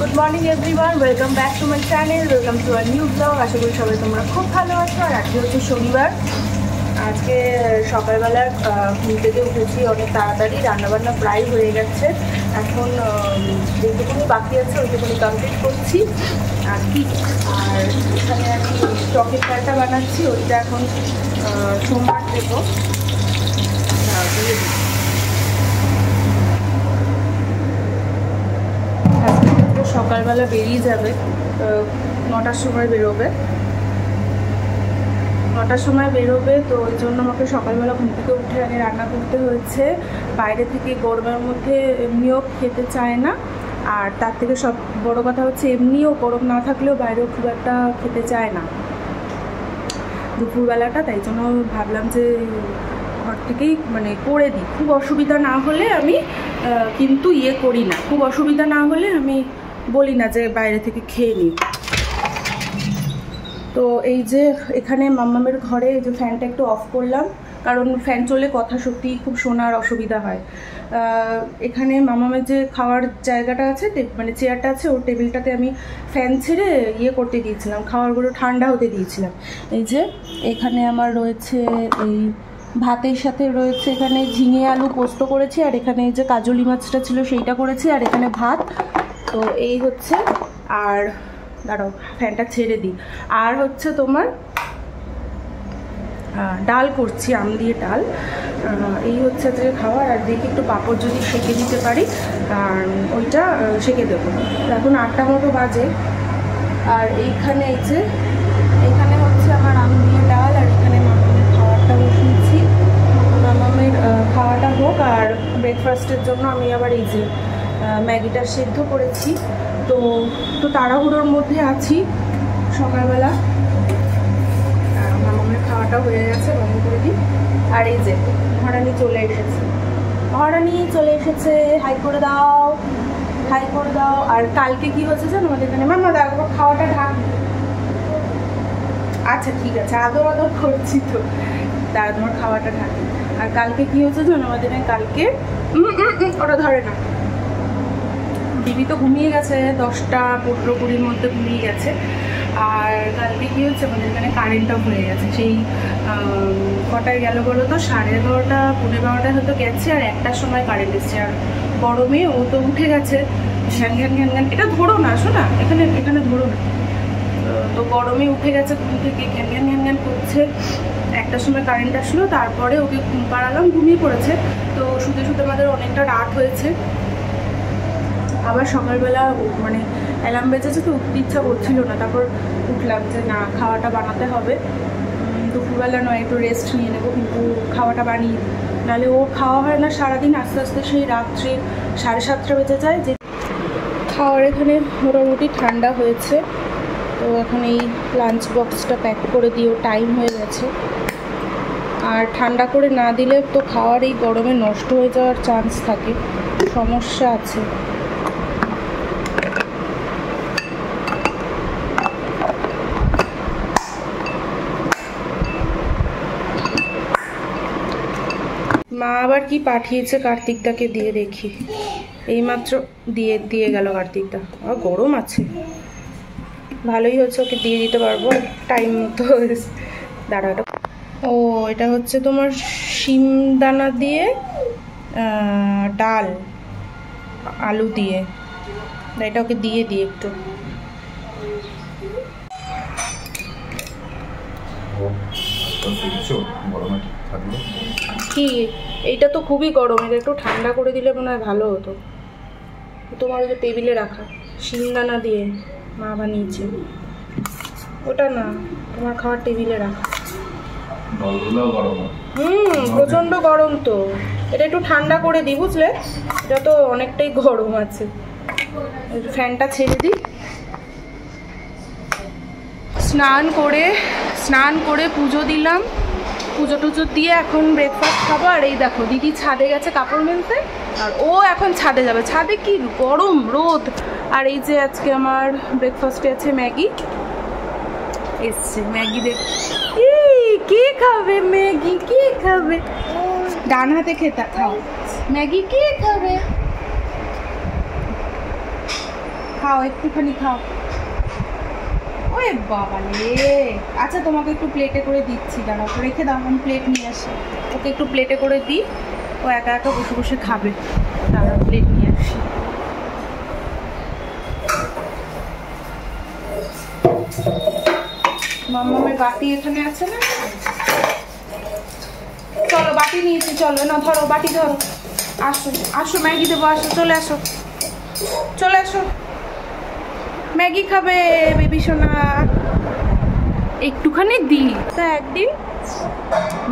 Good morning everyone, welcome back to my channel, welcome to our new vlog. আশা করি সবাই তোমরা খুব ভালো আছো। আর আজকে হচ্ছে শনিবার। আজকে সকালবেলা ঘুম থেকে উঠেছি অনেক তাড়াতাড়ি, রান্নাবান্না প্রায় হয়ে গেছে। এখন যেটুকুনি বাকি আছে ওইটুকুনি কমপ্লিট করছি আর কি। আর এখানে আমি চকের ফ্রাইটা বানাচ্ছি, ওইটা এখন সোমবার দেবো দিয়ে দিই। সকালবেলা বেরিয়ে যাবে, 9টার সময় বেরোবে। 9টার সময় বেরোবে, তো ওই জন্য আমাকে সকালবেলা ঘুম থেকে উঠে আগে রান্না করতে হয়েছে। বাইরে থেকে গরমের মধ্যে এমনিও খেতে চায় না, আর তার থেকে সব বড় কথা হচ্ছে এমনিও গরম না থাকলেও বাইরেও খুব একটা খেতে চায় না দুপুরবেলাটা। তাই জন্য ভাবলাম যে ঘর থেকেই মানে করে দিই। খুব অসুবিধা না হলে আমি কিন্তু করি না, খুব অসুবিধা না হলে আমি বলি না যে বাইরে থেকে খেয়ে নিই। তো এই যে এখানে মাম্মামের ঘরে এই যে ফ্যানটা একটু অফ করলাম, কারণ ফ্যান চলে কথা সত্যিই খুব শোনার অসুবিধা হয়। এখানে মাম্মামের যে খাওয়ার জায়গাটা আছে, মানে চেয়ারটা আছে, ওর টেবিলটাতে আমি ফ্যান ছেড়ে করতে দিয়েছিলাম, খাবারগুলো ঠান্ডা হতে দিয়েছিলাম। এই যে এখানে আমার রয়েছে এই ভাতের সাথে রয়েছে এখানে ঝিঙে আলু পোস্ত করেছি, আর এখানে এই যে কাজলি মাছটা ছিল সেইটা করেছি, আর এখানে ভাত। তো এই হচ্ছে, আর দাঁড়াও ফ্যানটা ছেড়ে দিই। আর হচ্ছে তোমার ডাল করছি, আম দিয়ে ডাল। এই হচ্ছে আজকে খাবার। আর দেখি একটু পাঁপড় যদি সেঁকে দিতে পারি, ওইটা সেঁকে দেবো। এখন 8টা মতো বাজে। আর এইখানে এই যে এইখানে হচ্ছে আমার আম দিয়ে ডাল, আর এখানে মামামের খাবারটা বসিয়েছি। মামামের খাওয়াটা হোক, আর ব্রেকফাস্টের জন্য আমি আবার এই যে ম্যাগিটা সেদ্ধ করেছি। তো তাড়াহুড়োর মধ্যে আছি সকালবেলা। মামামের খাওয়াটা হয়ে গেছে, বন্ধ করে দিই। আর এই যে মহারানী চলে এসেছে, মহারানী চলে এসেছে। হাই করে দাও, হাই করে দাও। আর কালকে কি হয়েছে জানো আমাদের এখানে, মামা দেখো খাওয়াটা ঢাক। আচ্ছা ঠিক আছে, আদর আদর করছি তো, তারা তোমার খাওয়াটা ঢাকে। আর কালকে কি হয়েছে জানো আমাদের এখানে, কালকে ওটা ধরে না, দিদি তো ঘুমিয়ে গেছে 10টা 15-20-র মধ্যে ঘুমিয়ে গেছে। আর কালকে কী হচ্ছে আমাদের এখানে কারেন্ট অফ হয়ে গেছে। সেই কটায় গেল বলো তো, 11:30 12:30 হয়তো গেছে, আর 1টার সময় কারেন্ট এসছে। আর বড় মেয়ে ও তো উঠে গেছে, ঘ্যান ঘ্যান ঘ্যান ঘ্যান, এটা ধরো না, শোনা এখানে এখানে ধরো না। তো বড় মেয়ে উঠে গেছে ঘুম থেকে, ঘ্যান ঘ্যান ঘ্যান ঘ্যান করছে। 1টার সময় কারেন্ট আসলো, তারপরে ওকে ঘুম পাড়ালাম, ঘুমিয়ে পড়েছে। তো শুতে শুতে আমাদের অনেকটা রাত হয়েছে। আবার সকালবেলা মানে অ্যালার্ম বেজেছে, তো উঠতে ইচ্ছা করছিল না। তারপর উঠলাম যে না, খাওয়াটা বানাতে হবে। দুপুরবেলা নয়, একটু রেস্ট নিয়ে নেবো, কিন্তু খাওয়াটা বানিয়ে, নাহলে ও খাওয়া হয় না সারাদিন। আস্তে আস্তে সেই রাত্রে 7:30 বেজে যায়। যে খাওয়ার এখানে মোটামুটি ঠান্ডা হয়েছে, তো এখন এই লাঞ্চ বক্সটা প্যাক করে দিয়েও টাইম হয়ে গেছে। আর ঠান্ডা করে না দিলে তো খাওয়ার এই গরমে নষ্ট হয়ে যাওয়ার চান্স থাকে, সমস্যা আছে। মা আবার কি পাঠিয়েছে কার্তিকদাকে দিয়ে, দেখি। এইমাত্র দিয়ে গেল কার্তিকদা। আর গরম আছে, ভালোই হচ্ছে, ওকে দিয়ে দিতে পারবো টাইম মতো। দাঁড়াটা, ও এটা হচ্ছে তোমার শিমদানা দিয়ে ডাল আলু দিয়ে, এটা ওকে দিয়ে দিই একটু। কি এইটা তো খুবই গরম, এটা একটু ঠান্ডা করে দিলে মনে হয় ভালো হতো। তোমার ওই যে টেবিলে রাখা শিমদানা দিয়ে মা বানিয়েছে, ওটা না, তোমার খাওয়ার টেবিলে রাখা। প্রচন্ড গরম তো, এটা একটু ঠান্ডা করে দিই, বুঝলে? এটা তো অনেকটাই গরম আছে। ফ্যানটা ছেড়ে দিই। স্নান করে পুজো দিলাম, পুজো টুজো দিয়ে এখন ব্রেকফাস্ট খাবো। আর এই দেখো দিদি ছাদে গেছে কাপড় মেলতে, আর ও এখন ছাদে যাবে। ছাদে কি গরম, রোদ। আর এই যে আজকে আমার ব্রেকফাস্টে আছে ম্যাগি এসছে, ম্যাগি দেখ। কে খাবে ম্যাগি, কে খাবে? ডান হাতে খেতে খাও ম্যাগি, কে খাবে? খাও, একটুখানি খাও। ওরে বাবা রে, আচ্ছা তোমাকে একটু প্লেটে করে দিচ্ছি, দাঁড়াও, রেখে দাও, আমি প্লেট নিয়ে আসি। ওকে একটু প্লেটে করে দিই, ও একা একা বসে বসে খাবে। দাঁড়াও, প্লেট নিয়ে আসি। মাম্মামের বাটি এখানে আছে না? চলো বাটি নিয়েছি, চলো না, ধরো বাটি ধরো। আসো আসো, ম্যাগি দেবো, আসো, চলে আসো, চলে আসো। ম্যাগি খাবে বেবি সোনা, একটুখানি দিই। তা একদিন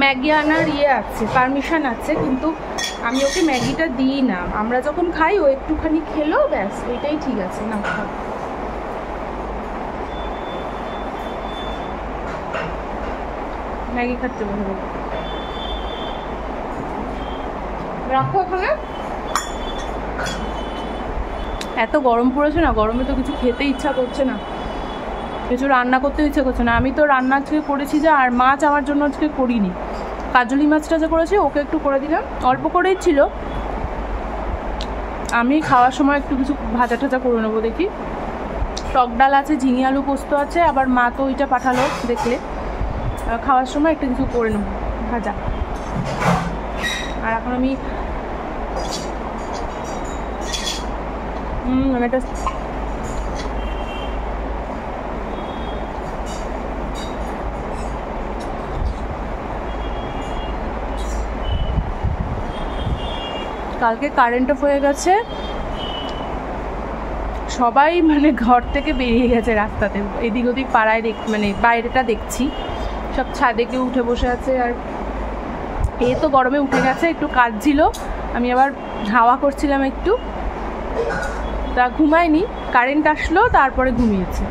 ম্যাগি আনার আছে, পারমিশন আছে, কিন্তু আমি ওকে ম্যাগিটা দিই না। আমরা যখন খাই ও একটুখানি খেলো, ব্যাস, ওইটাই ঠিক আছে। না খাও, ম্যাগি খাচ্ছে বলবো, রাখো ওখানে। এত গরম পড়েছে না, গরমে তো কিছু খেতে ইচ্ছা করছে না, কিছু রান্না করতে ইচ্ছে করছে না। আমি তো রান্না আজকে করেছি যা, আর মাছ আমার জন্য আজকে করিনি। কাজলি মাছটা যে করেছি ওকে একটু করে দিলাম, অল্প করেই ছিল। আমি খাওয়ার সময় একটু কিছু ভাজা টাজা করে নেবো দেখি। টক ডাল আছে, ঝিঙে আলু পোস্ত আছে, আবার মা তো ওইটা পাঠালো দেখলে। খাওয়ার সময় একটু কিছু করে নেবো ভাজা। আর এখন আমি একটা কালকে কারেন্ট অফ হয়ে গেছে, সবাই মানে ঘর থেকে বেরিয়ে গেছে রাস্তাতে, এদিক ওদিক পাড়ায় মানে বাইরেটা দেখছি, সব ছাদে কেউ উঠে বসে আছে। আর এ তো গরমে উঠে গেছে, একটু কাজ ছিল, আমি আবার হাওয়া করছিলাম একটু, তা ঘুমায়নি। কারেন্ট আসলো তারপরে ঘুমিয়েছে।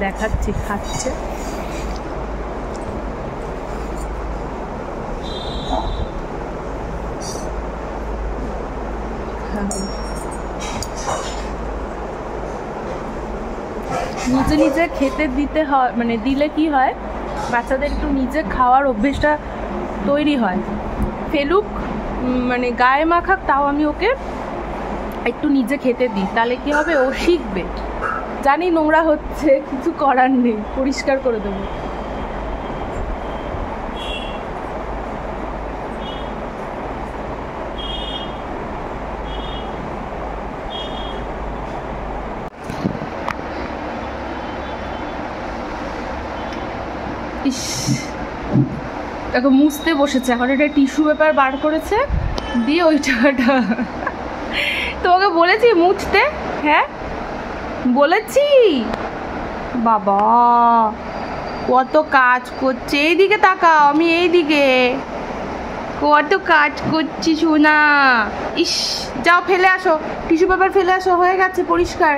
দেখাচ্ছি, খাচ্ছে। নিজে নিজে খেতে দিতে হয়, মানে দিলে কি হয়, বাচ্চাদের একটু নিজে খাওয়ার অভ্যেসটা তৈরি হয়। ফেলুক মানে গায়ে মাখাক, তাও আমি ওকে একটু নিজে খেতে দিই, তাহলে কি হবে, ও শিখবে। জানি নোংরা হচ্ছে, কিছু করার নেই, পরিষ্কার করে দেবো। ইস, দেখো মুছতে বসেছে, এখন একটা টিস্যু পেপার বার করেছে, দিয়ে ওই টাকাটা। তোমাকে বলেছি মুছতে? হ্যাঁ বলেছি। বাবা কত কাজ করছে, এইদিকে তাকাও, আমি এইদিকে কত কাজ করছি সোনা। ইস, যাও ফেলে আসো, টিস্যু পেপার ফেলে আসো, হয়ে গেছে পরিষ্কার।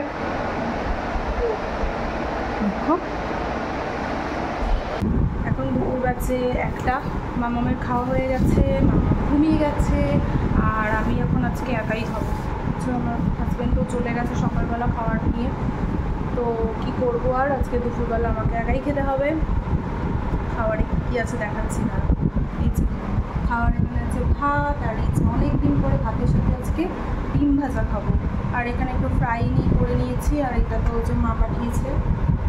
এখন দুপুর বাজে 1টা, মামামের খাওয়া হয়ে গেছে, মামা ঘুমিয়ে গেছে, আর আমি এখন আজকে একাই খাবো। আমার হাজব্যান্ড তো চলে গেছে সকালবেলা খাওয়ার নিয়ে, তো কি করব, আর আজকে দুপুরবেলা আমাকে একাই খেতে হবে। খাওয়ারে কী আছে দেখাচ্ছি না। এই যে খাওয়ার এখানে আছে ভাত, আর এই যে অনেকদিন পরে ভাতের সাথে আজকে ডিম ভাজা খাবো। আর এখানে একটু ফ্রাই করে নিয়েছি, আর এটা তো যে মা পাঠিয়েছে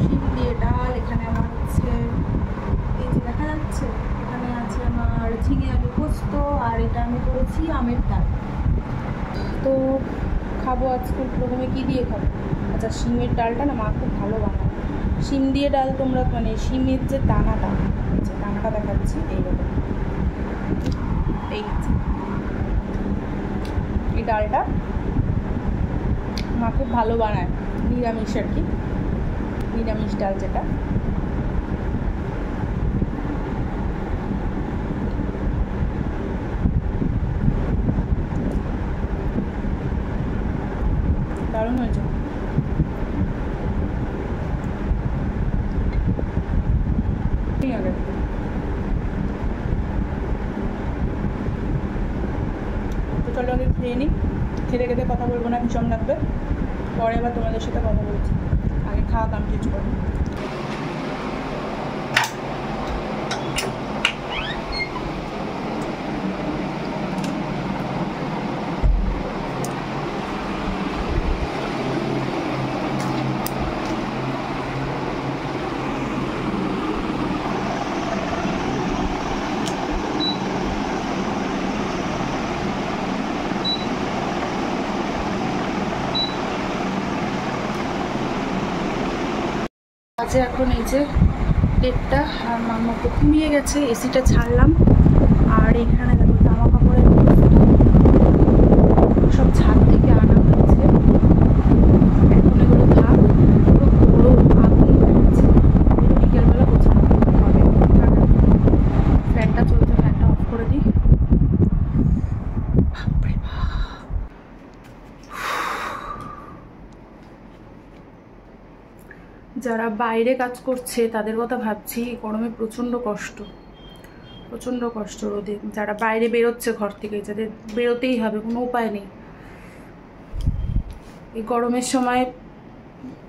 শিম দিয়ে ডাল। এখানে আমার হচ্ছে এই যে দেখা যাচ্ছে, এখানে আছে আমার ঝিঙে আলু পোস্ত, আর এটা আমি করেছি আমের ডাল। তো খাবো আজকে প্রথমে কী দিয়ে খাবো, আচ্ছা শিমের ডালটা না মা খুব ভালো বানায়। শিম দিয়ে ডাল তোমরা মানে শিমের যে দানাটা, যে দানাটা দেখাচ্ছি এইরকম, এই ডালটা মা খুব ভালো বানায়, নিরামিষ আর কি, নিরামিষ ডাল যেটা। দারুণ হয়েছে। ঠিক আছে, তো চলো আগে খেয়ে নিই, খেতে খেতে কথা বলবো না, ভীষণ লাগবে, পরে আবার তোমাদের সাথে কথা বলছি, আগে খাওয়া কমপ্লিট করো। বাজে এখন এই যে 1:30, আর মাম্মা তো ঘুমিয়ে গেছে। এসিটা ছাড়লাম, আর এখানে দেখো জামা কাপড়ের সব ছাদ থেকে আনা হয়েছে। এখন এগুলো থাক, পুরো গরম আগুন হয়ে গেছে। এগুলো বিকেলবেলা গোছানো হবে। ফ্যানটা চলছে, ফ্যানটা অফ করে দিই। যারা বাইরে কাজ করছে তাদের কথা ভাবছি, গরমে প্রচণ্ড কষ্ট, প্রচণ্ড কষ্ট রোদে। যারা বাইরে বেরোচ্ছে ঘর থেকে, যাদের বেরোতেই হবে, কোনো উপায় নেই। এই গরমের সময়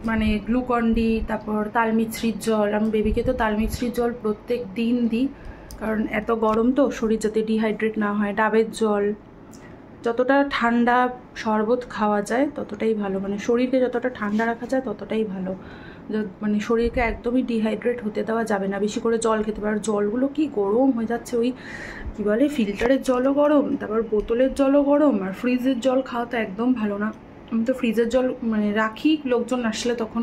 মানে গ্লুকন ডি, তারপর তালমিছরির জল। আমি বেবিকে তো তালমিছরির জল প্রত্যেক দিন দিই, কারণ এত গরম তো শরীর যাতে ডিহাইড্রেট না হয়। ডাবের জল, যতটা ঠান্ডা শরবত খাওয়া যায় ততটাই ভালো, মানে শরীরকে যতটা ঠান্ডা রাখা যায় ততটাই ভালো। মানে শরীরকে একদমই ডিহাইড্রেট হতে দেওয়া যাবে না। বেশি করে জল খেতে পারে। জলগুলো কি গরম হয়ে যাচ্ছে, ওই কী বলে ফিল্টারের জলও গরম, তারপর বোতলের জলও গরম, আর ফ্রিজের জল খাওয়া তো একদম ভালো না। আমি তো ফ্রিজের জল মানে রাখি, লোকজন আসলে তখন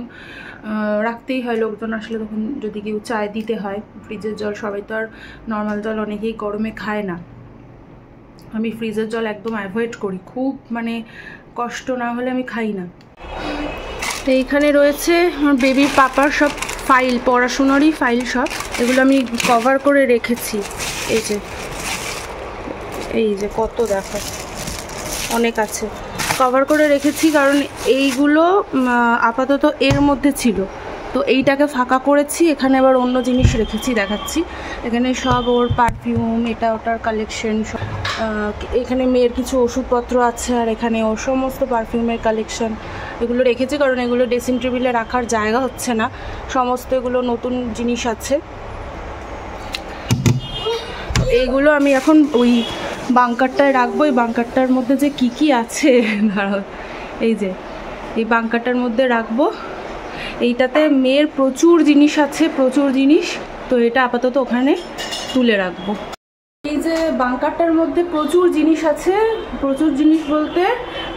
রাখতেই হয়, লোকজন আসলে তখন যদি কেউ চায় দিতে হয় ফ্রিজের জল। সবাই তো আর নর্মাল জল অনেকেই গরমে খায় না। আমি ফ্রিজের জল একদম অ্যাভয়েড করি, খুব মানে কষ্ট না হলে আমি খাই না। তো এইখানে রয়েছে আমার বেবির পাপার সব ফাইল, পড়াশুনোরই ফাইল সব। এগুলো আমি কভার করে রেখেছি। এই যে কত দেখো, অনেক আছে, কভার করে রেখেছি। কারণ এইগুলো আপাতত এর মধ্যে ছিল, তো এইটাকে ফাঁকা করেছি। এখানে আবার অন্য জিনিস রেখেছি, দেখাচ্ছি। এখানে সব ওর পারফিউম, এটা ওটার কালেকশন। এখানে মেয়ের কিছু ওষুধপত্র আছে, আর এখানে ওর সমস্ত পারফিউমের কালেকশন। এগুলো রেখেছি কারণ এগুলো ড্রেসিং টেবিলে রাখার জায়গা হচ্ছে না। সমস্ত এগুলো নতুন জিনিস আছে। এইগুলো আমি এখন ওই বাঙ্কারটায় রাখবো। এই বাঙ্কারটার মধ্যে যে কি আছে দাঁড়াও, এই যে এই বাঙ্কারটার মধ্যে রাখবো। এইটাতে মেয়ের প্রচুর জিনিস আছে, প্রচুর জিনিস। তো এটা আপাতত ওখানে তুলে রাখবো। এই যে বাঙ্কারটার মধ্যে প্রচুর জিনিস আছে, প্রচুর জিনিস বলতে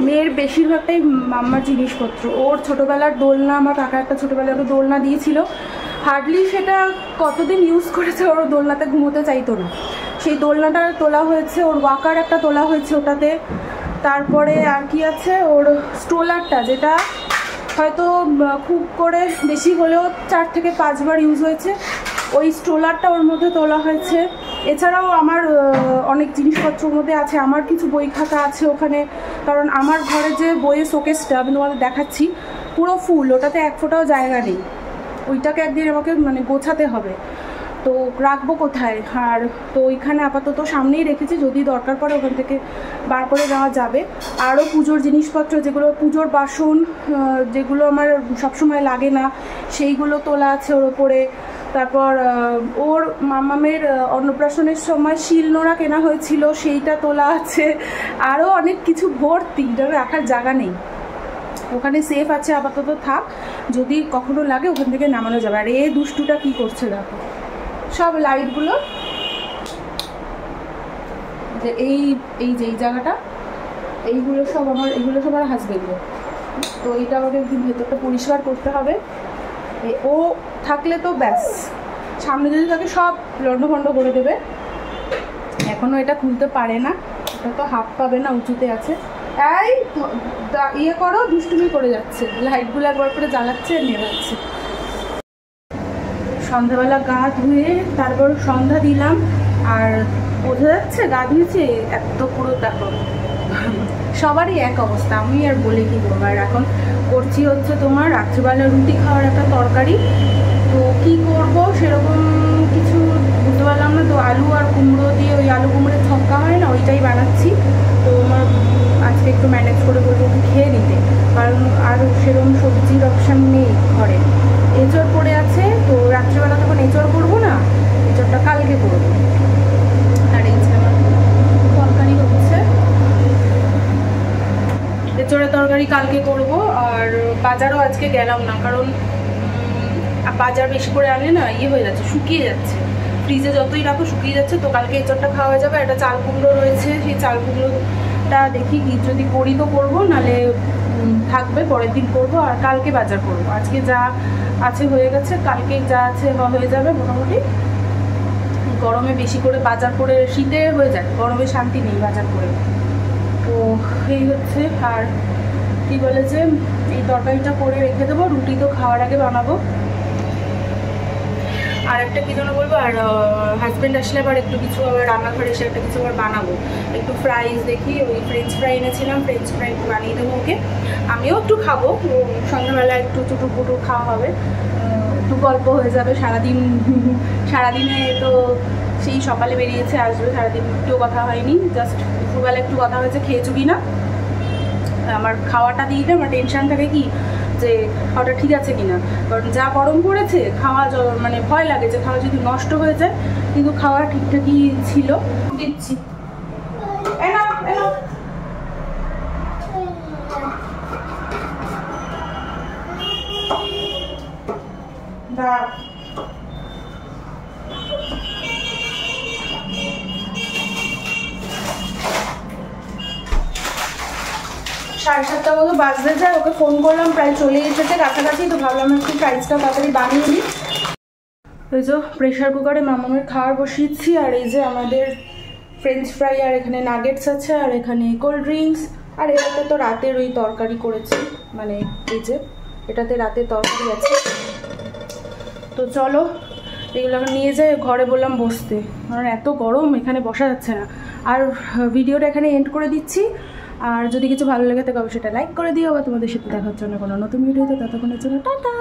মেয়ের বেশিরভাগটাই মাম্মার জিনিসপত্র। ওর ছোটোবেলার দোলনা, আমার কাকা একটা ছোটোবেলার দোলনা দিয়েছিল। হার্ডলি সেটা কতদিন ইউজ করেছে, ওর দোলনাতে ঘুমোতে চাইতো না। সেই দোলনাটা তোলা হয়েছে, ওর ওয়াকার একটা তোলা হয়েছে ওটাতে। তারপরে আর কি আছে, ওর স্ট্রোলারটা, যেটা হয়তো খুব করে বেশি হলেও 4 থেকে 5 বার ইউজ হয়েছে, ওই স্ট্রোলারটা ওর মধ্যে তোলা হয়েছে। এছাড়াও আমার অনেক জিনিসপত্রের মধ্যে আছে, আমার কিছু বই খাতা আছে ওখানে। কারণ আমার ঘরে যে বইয়ের শোকেসটা আমি তোমাদের দেখাচ্ছি, পুরো ফুল, ওটাতে এক ফোঁটাও জায়গা নেই। ওইটাকে একদিন আমাকে মানে গোছাতে হবে, তো রাখবো কোথায়? আর তো ওইখানে আপাতত সামনেই রেখেছি, যদি দরকার পড়ে ওখান থেকে বার করে নেওয়া যাবে। আরও পুজোর জিনিসপত্র, যেগুলো পুজোর বাসন, যেগুলো আমার সবসময় লাগে না, সেইগুলো তোলা আছে ওর ওপরে। তারপর ওর মামামের অন্নপ্রাশনের সময় শিলনোড়া কেনা হয়েছিল, সেইটা তোলা আছে। আরও অনেক কিছু ভর্তি, যেটা রাখার জায়গা নেই। ওখানে সেফ আছে, আপাতত থাক, যদি কখনো লাগে ওখান থেকে নামানো যাবে। আর এই দুষ্টুটা কি করছে দেখো, সব লাইটগুলো যে এই যে এই জায়গাটা, এইগুলো সব আমার, এগুলো সব আমার হাজবেন্ডের। তো এইটা আমাকে একদিন ভেতরটা পরিষ্কার করতে হবে। ও থাকলে তো ব্যাস, সামনে যদি থাকে সব লন্ডভন্ড করে দেবে। এখনও এটা খুলতে পারে না, এটা তো হাত পাবে না, উঁচুতে আছে। এই ইয়ে করো, দুষ্টুমি করে যাচ্ছে, লাইটগুলো একবার করে জ্বালাচ্ছে আর নিয়ে যাচ্ছে। সন্ধ্যাবেলা গা ধুয়ে তারপর সন্ধ্যা দিলাম, আর বোঝা যাচ্ছে গা ধুয়েছে এত পুরো। দেখো সবারই এক অবস্থা, আমি আর বলে কি বলবো। আর এখন করছি হচ্ছে তোমার রাত্রিবেলা রুটি খাওয়ার একটা তরকারি। তো কি করব সেরকম কিছু বুঝতে পারলাম না। তো আলু আর কুমড়ো দিয়ে, ওই আলু কুমড়োর ছক্কা হয় না, ওইটাই বানাচ্ছি। তো আমার আজকে একটু ম্যানেজ করে বলবো খেয়ে নিতে, কারণ আর সেরকম সবজির অপশান নেই ঘরে। এঁচড় পড়ে আছে, তো রাত্রিবেলা তখন এঁচড় করবো না, এঁচড়টা কালকে করবো। আর এই যে আমার তরকারি হচ্ছে, এঁচড়ের তরকারি কালকে করব। আর বাজারও আজকে গেলাম না, কারণ বাজার বেশি করে আনলে না ইয়ে হয়ে যাচ্ছে, শুকিয়ে যাচ্ছে। ফ্রিজে যতই রাখো শুকিয়ে যাচ্ছে। তো কালকে এঁচড়টা খাওয়া যাবে। একটা চাল কুমড়ো রয়েছে, সেই চাল কুমড়োটা দেখি কি যদি করি তো করবো, নাহলে থাকবে, পরের দিন করবো। আর কালকে বাজার করবো। আজকে যা আছে হয়ে গেছে, কালকে যা আছে হয়ে যাবে মোটামুটি। গরমে বেশি করে বাজার করে, শীতে হয়ে যায়, গরমে শান্তি নেই বাজার করে। তো এই হচ্ছে। আর কি বলে যে এই তরকারিটা করে রেখে দেবো, রুটি তো খাওয়ার আগে বানাবো। আর একটা কী জন্য বলবো, আর হাজব্যান্ড আসলে আবার একটু কিছু আবার রান্নাঘরে এসে একটা কিছু আবার বানাবো, একটু ফ্রাইজ দেখি, ওই ফ্রেঞ্চ ফ্রাই এনেছিলাম, ফ্রেঞ্চ ফ্রাই একটু বানিয়ে দেবো ওকে। আমিও একটু খাবো, সন্ধ্যাবেলা একটু চুটুর পুটুর খাওয়া হবে, একটু গল্প হয়ে যাবে। সারাদিনে তো সেই সকালে বেরিয়েছে, আসবে, সারাদিন একটু কথা হয়নি, জাস্ট দুপুরবেলা একটু কথা হয়েছে খেয়েছো কি না। আমার খাওয়াটা দিলে আমার টেনশান থাকে কি যে খাওয়াটা ঠিক আছে কিনা, কারণ যা গরম পড়েছে খাওয়া মানে ভয় লাগে যে খাওয়া যদি নষ্ট হয়ে যায়, কিন্তু খাওয়া ঠিকঠাকই ছিল। দিচ্ছি সাড়ে 7টা মতো বাজতে যায়, ওকে ফোন করলাম, প্রায় চলে এসেছে কাছাকাছি, তো ভাবলাম একটু ফ্রাইজটা তাড়াতাড়ি বানিয়ে নিই। এই যে প্রেশার কুকারে মামামের খাবার বসিয়েছি, আর এই যে আমাদের ফ্রেঞ্চ ফ্রাই, আর এখানে নাগেটস আছে, আর এখানে কোল্ড ড্রিঙ্কস, আর এটাতে তো রাতের ওই তরকারি করেছি, মানে এই যে এটাতে রাতের তরকারি আছে। তো চলো এগুলো নিয়ে যাই ঘরে, বললাম বসতে, কারণ এত গরম এখানে বসা যাচ্ছে না। আর ভিডিওটা এখানে এন্ড করে দিচ্ছি। আর যদি কিছু ভালো লেগে থাকে অবশ্যই সেটা লাইক করে দিও, বা তোমাদের সাথে দেখার জন্য কোনো নতুন ভিডিওতে, ততক্ষণের জন্য টাটা।